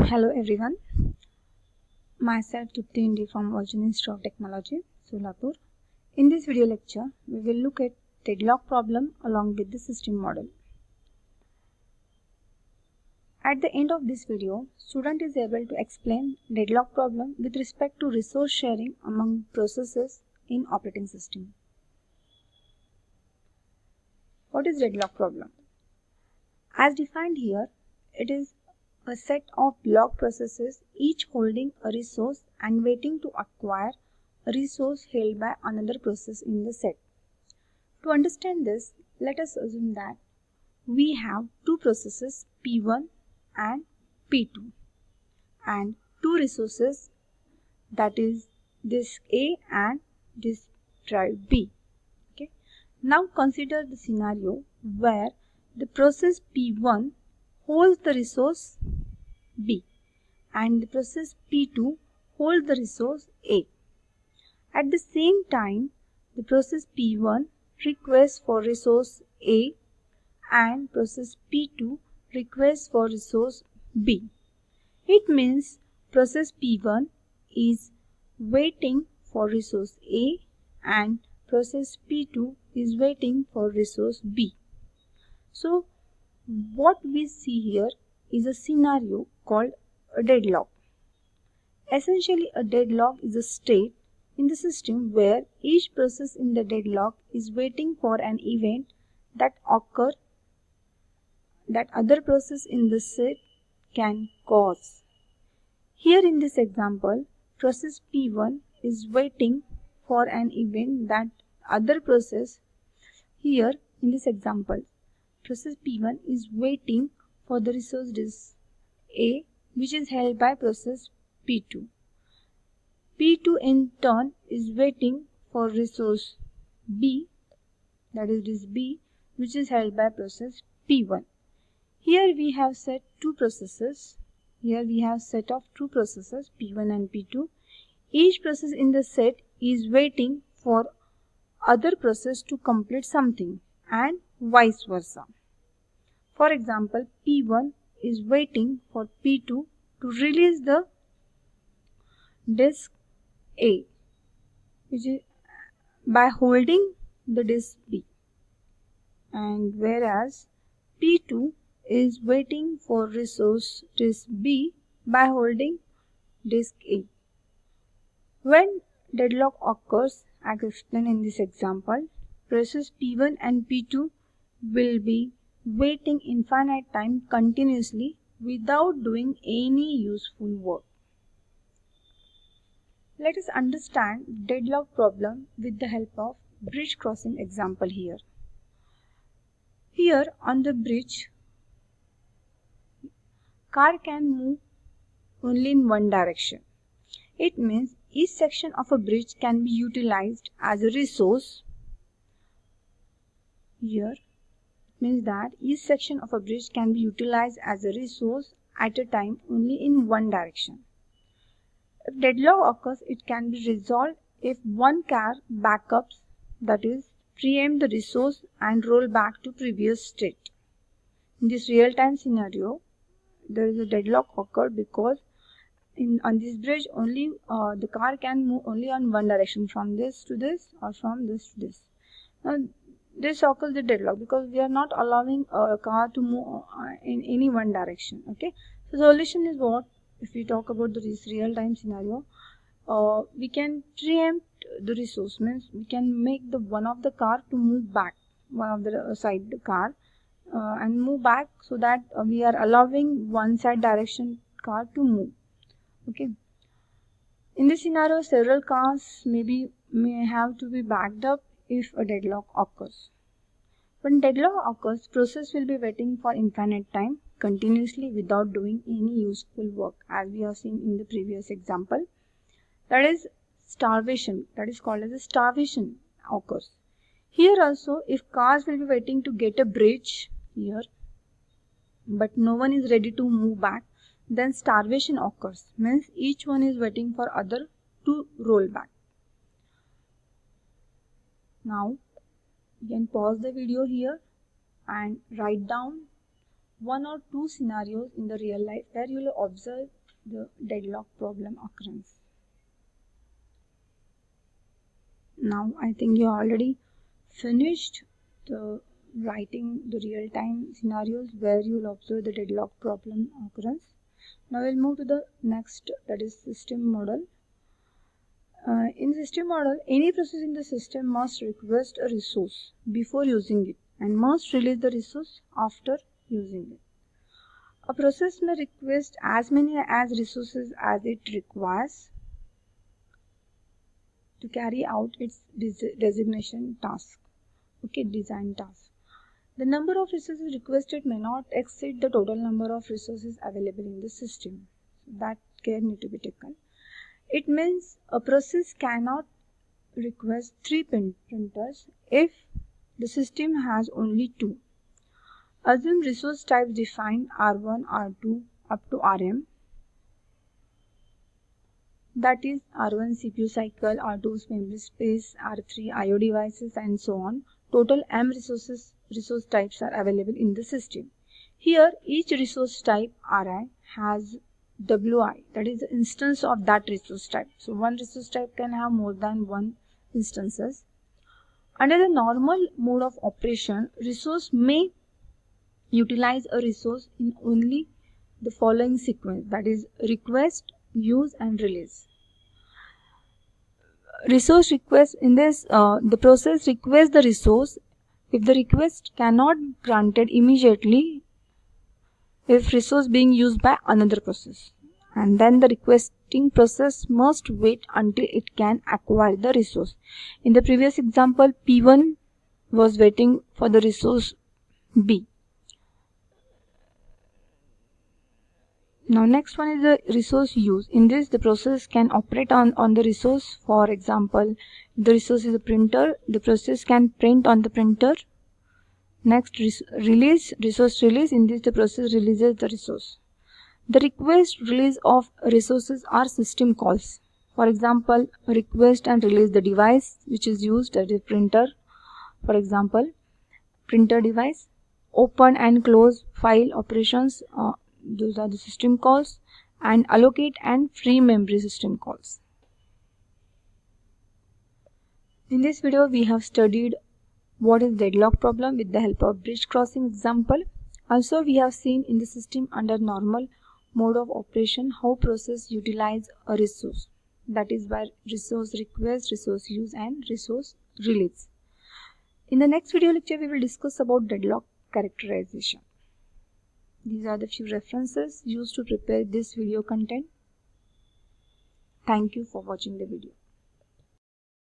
Hello everyone, myself Trupti Indi from Virgin Institute of Technology, Solapur. In this video lecture, we will look at deadlock problem along with the system model. At the end of this video, student is able to explain deadlock problem with respect to resource sharing among processes in operating system. What is deadlock problem? As defined here, it is a set of block processes each holding a resource and waiting to acquire a resource held by another process in the set. To understand this, let us assume that we have two processes P1 and P2 and two resources, that is disk A and disk drive B. Okay. Now consider the scenario where the process P1 holds the resource B and the process P2 holds the resource A. At the same time, the process P1 requests for resource A and process P2 requests for resource B. It means process P1 is waiting for resource A and process P2 is waiting for resource B. So, what we see here is a scenario called a deadlock. Essentially, a deadlock is a state in the system where each process in the deadlock is waiting for an event that occurs that other process in the set can cause. Here in this example, process P1 is waiting for an event that other process. Here in this example, process P1 is waiting for the resource disk A, which is held by process P2. P2 in turn is waiting for resource B, that is disk B, which is held by process P1. Here we have set two processes. Here we have set of two processes P1 and P2. Each process in the set is waiting for other process to complete something and vice versa. For example, P1 is waiting for P2 to release the disk A, which is by holding the disk B, and whereas P2 is waiting for resource disk B by holding disk A. When deadlock occurs, as explained in this example, process P1 and P2 will be waiting infinite time continuously without doing any useful work. Let us understand deadlock problem with the help of bridge crossing example here. Here on the bridge, car can move only in one direction. It means each section of a bridge can be utilized as a resource. Here it means that each section of a bridge can be utilized as a resource at a time only in one direction. If deadlock occurs, it can be resolved if one car backups, that is, preempt the resource and roll back to previous state. In this real-time scenario, there is a deadlock occurred because on this bridge only the car can move only on one direction, from this to this or from this to this. Now, this occurs the deadlock because we are not allowing a car to move in any one direction. Okay, so the solution is what? If we talk about this real-time scenario, we can preempt the resource, means we can make the one of the car to move back, one of the side car and move back, so that we are allowing one side direction car to move. Okay. In this scenario, several cars may have to be backed up if a deadlock occurs. When deadlock occurs, process will be waiting for infinite time continuously without doing any useful work, as we have seen in the previous example. That is starvation, that is called as a starvation occurs. Here also, if cars will be waiting to get a bridge here, but no one is ready to move back, then starvation occurs, means each one is waiting for other to roll back. Now you can pause the video here and write down one or two scenarios in the real life where you will observe the deadlock problem occurrence. Now I think you already finished the writing the real-time scenarios where you will observe the deadlock problem occurrence. Now we'll move to the next, that is system model. In system model, any process in the system must request a resource before using it and must release the resource after using it. A process may request as many as resources as it requires to carry out its design task. The number of resources requested may not exceed the total number of resources available in the system. So that care need to be taken. It means a process cannot request 3 printers if the system has only 2. Assume resource types defined R1, R2 up to Rm. That is R1 CPU cycle, R2 memory space, R3 IO devices and so on. Total M resource types are available in the system. Here each resource type Ri has Wi, that is the instance of that resource type. So one resource type can have more than one instances. Under the normal mode of operation, resource may utilize a resource in only the following sequence, that is request, use and release. Resource request in this the process requests the resource if the request cannot be granted immediately if resource being used by another process, and then the requesting process must wait until it can acquire the resource. In the previous example, P1 was waiting for the resource B. Now next one is the resource use. In this the process can operate on the resource. For example, the resource is a printer, the process can print on the printer. Next, resource release. In this the process releases the resource. The request release of resources are system calls. For example, request and release the device which is used, that is printer. For example, printer device. Open and close file operations, those are the system calls, and allocate and free memory system calls. In this video we have studied what is deadlock problem with the help of bridge crossing example. Also we have seen in the system under normal mode of operation how process utilize a resource, that is by resource request, resource use and resource release. In the next video lecture we will discuss about deadlock characterization. These are the few references used to prepare this video content. Thank you for watching the video.